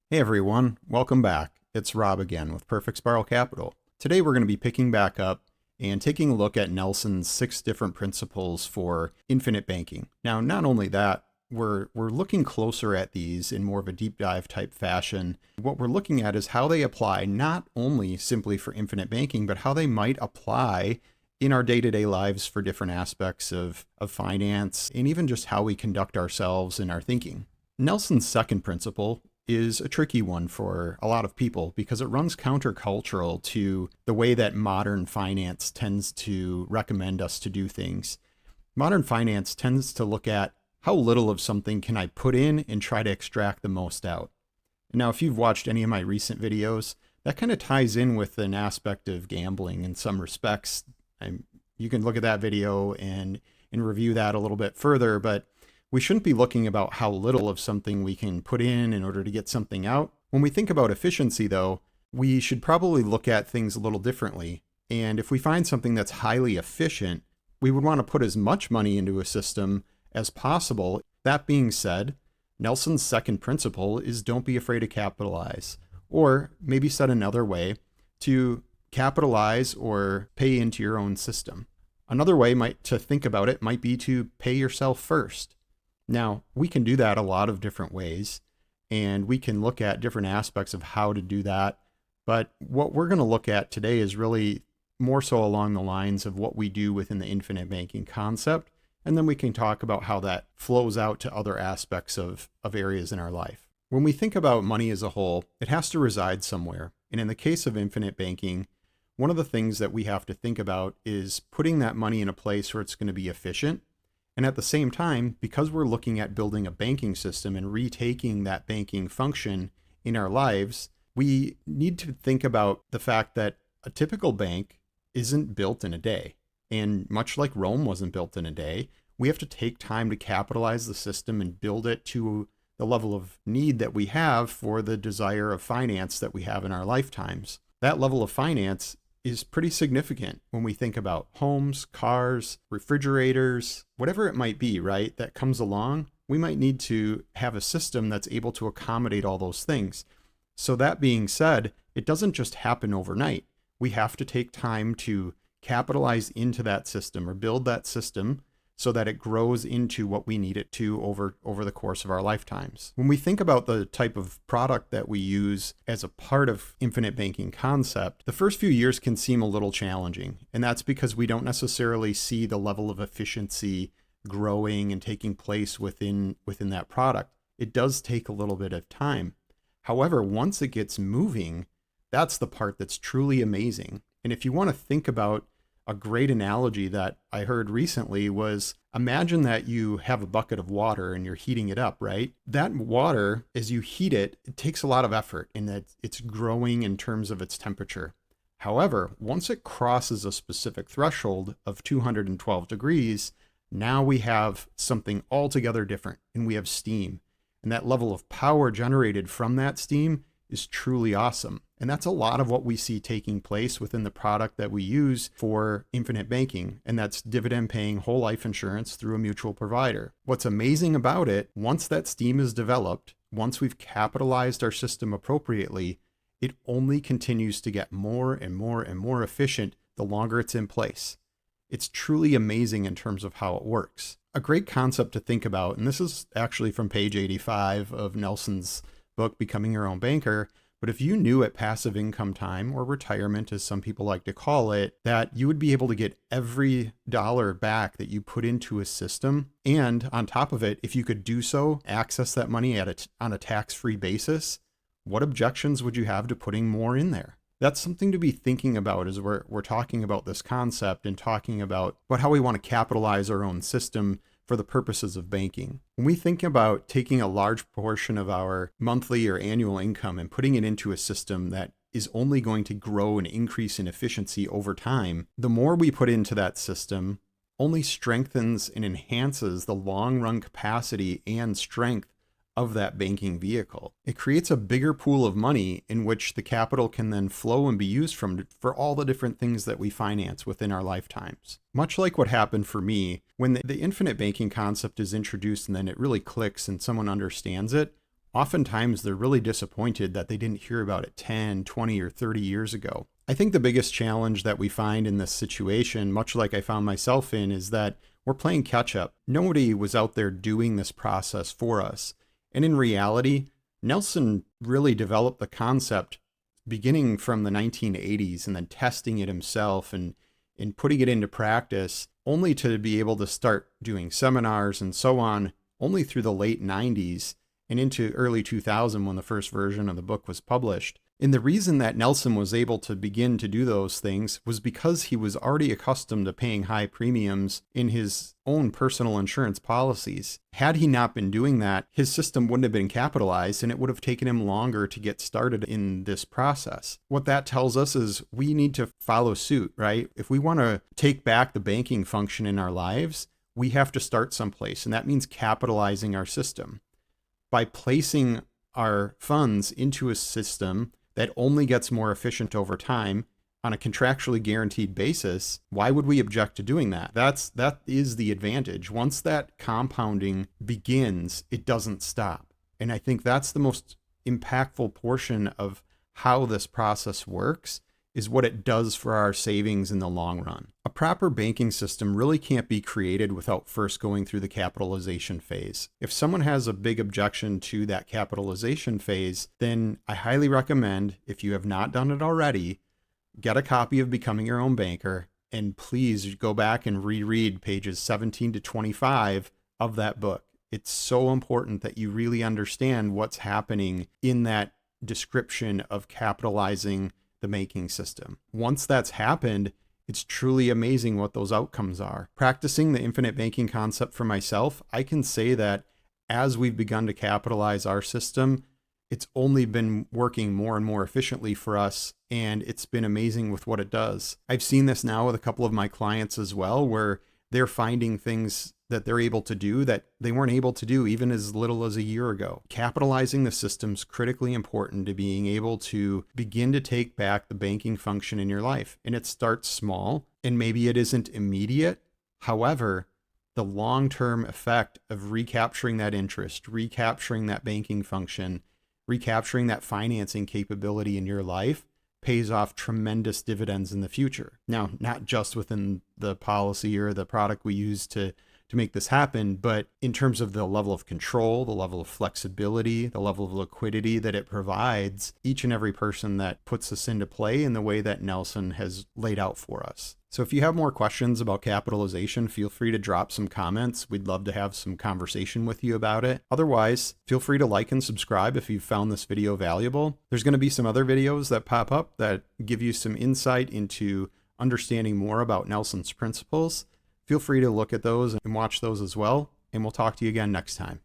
Hey everyone, welcome back. It's Rob again with Perfect Spiral Capital. Today we're going to be picking back up and taking a look at Nelson's 6 different principles for infinite banking. Now, not only that, we're looking closer at these in more of a deep dive type fashion. What we're looking at is how they apply not only simply for infinite banking, but how they might apply in our day-to-day lives for different aspects of finance and even just how we conduct ourselves in our thinking. Nelson's second principle is a tricky one for a lot of people because it runs countercultural to the way that modern finance tends to recommend us to do things. Modern finance tends to look at how little of something can I put in and try to extract the most out. Now, if you've watched any of my recent videos, that kind of ties in with an aspect of gambling in some respects. You can look at that video and review that a little bit further, but we shouldn't be looking about how little of something we can put in order to get something out. When we think about efficiency, though, we should probably look at things a little differently. And if we find something that's highly efficient, we would want to put as much money into a system as possible. That being said, Nelson's second principle is don't be afraid to capitalize. Or maybe said another way, to capitalize or pay into your own system. Another way to think about it might be to pay yourself first. Now, we can do that a lot of different ways, and we can look at different aspects of how to do that. But what we're going to look at today is really more so along the lines of what we do within the infinite banking concept. And then we can talk about how that flows out to other aspects of areas in our life. When we think about money as a whole, it has to reside somewhere. And in the case of infinite banking, one of the things that we have to think about is putting that money in a place where it's going to be efficient. And at the same time, because we're looking at building a banking system and retaking that banking function in our lives, we need to think about the fact that a typical bank isn't built in a day. And much like Rome wasn't built in a day, we have to take time to capitalize the system and build it to the level of need that we have for the desire of finance that we have in our lifetimes. That level of finance is pretty significant when we think about homes, cars, refrigerators, whatever it might be, right? That comes along, we might need to have a system that's able to accommodate all those things. So that being said, it doesn't just happen overnight. We have to take time to capitalize into that system or build that system so that it grows into what we need it to over the course of our lifetimes. When we think about the type of product that we use as a part of infinite banking concept, the first few years can seem a little challenging. And that's because we don't necessarily see the level of efficiency growing and taking place within that product. It does take a little bit of time. However, once it gets moving, that's the part that's truly amazing. And if you want to think about a great analogy that I heard recently was, imagine that you have a bucket of water and you're heating it up, right? That water, as you heat it, it takes a lot of effort in that it's growing in terms of its temperature. However, once it crosses a specific threshold of 212 degrees, now we have something altogether different, and we have steam. And that level of power generated from that steam is truly awesome. And that's a lot of what we see taking place within the product that we use for infinite banking. And that's dividend paying whole life insurance through a mutual provider. What's amazing about it, once that steam is developed, once we've capitalized our system appropriately, it only continues to get more and more and more efficient the longer it's in place. It's truly amazing in terms of how it works. A great concept to think about, and this is actually from page 85 of Nelson's book, Becoming Your Own Banker. But if you knew at passive income time, or retirement as some people like to call it, that you would be able to get every dollar back that you put into a system, and on top of it, if you could do so, access that money on a tax-free basis, what objections would you have to putting more in there? That's something to be thinking about as we're talking about this concept and talking about how we want to capitalize our own system for the purposes of banking. When we think about taking a large portion of our monthly or annual income and putting it into a system that is only going to grow and increase in efficiency over time, the more we put into that system only strengthens and enhances the long run capacity and strength of that banking vehicle. It creates a bigger pool of money in which the capital can then flow and be used for all the different things that we finance within our lifetimes. Much like what happened for me, when the infinite banking concept is introduced and then it really clicks and someone understands it, oftentimes they're really disappointed that they didn't hear about it 10, 20, or 30 years ago. I think the biggest challenge that we find in this situation, much like I found myself in, is that we're playing catch up. Nobody was out there doing this process for us. And in reality, Nelson really developed the concept beginning from the 1980s and then testing it himself and putting it into practice, only to be able to start doing seminars and so on only through the late 90s and into early 2000 when the first version of the book was published. And the reason that Nelson was able to begin to do those things was because he was already accustomed to paying high premiums in his own personal insurance policies. Had he not been doing that, his system wouldn't have been capitalized and it would have taken him longer to get started in this process. What that tells us is we need to follow suit, right? If we want to take back the banking function in our lives, we have to start someplace, and that means capitalizing our system. By placing our funds into a system that only gets more efficient over time on a contractually guaranteed basis, why would we object to doing that? That is the advantage. Once that compounding begins, it doesn't stop. And I think that's the most impactful portion of how this process works, is what it does for our savings in the long run. A proper banking system really can't be created without first going through the capitalization phase. If someone has a big objection to that capitalization phase, then I highly recommend, if you have not done it already, get a copy of Becoming Your Own Banker, and please go back and reread pages 17 to 25 of that book. It's so important that you really understand what's happening in that description of capitalizing the banking system. Once that's happened, it's truly amazing what those outcomes are. Practicing the infinite banking concept for myself, I can say that as we've begun to capitalize our system, it's only been working more and more efficiently for us, and it's been amazing with what it does. I've seen this now with a couple of my clients as well, where they're finding things that they're able to do that they weren't able to do even as little as a year ago. Capitalizing the system's critically important to being able to begin to take back the banking function in your life. And it starts small, and maybe it isn't immediate. However, the long-term effect of recapturing that interest, recapturing that banking function, recapturing that financing capability in your life pays off tremendous dividends in the future. Now, not just within the policy or the product we use to make this happen, but in terms of the level of control, the level of flexibility, the level of liquidity that it provides each and every person that puts this into play in the way that Nelson has laid out for us. So if you have more questions about capitalization, feel free to drop some comments. We'd love to have some conversation with you about it. Otherwise, feel free to like and subscribe if you found this video valuable. There's going to be some other videos that pop up that give you some insight into understanding more about Nelson's principles. Feel free to look at those and watch those as well, and we'll talk to you again next time.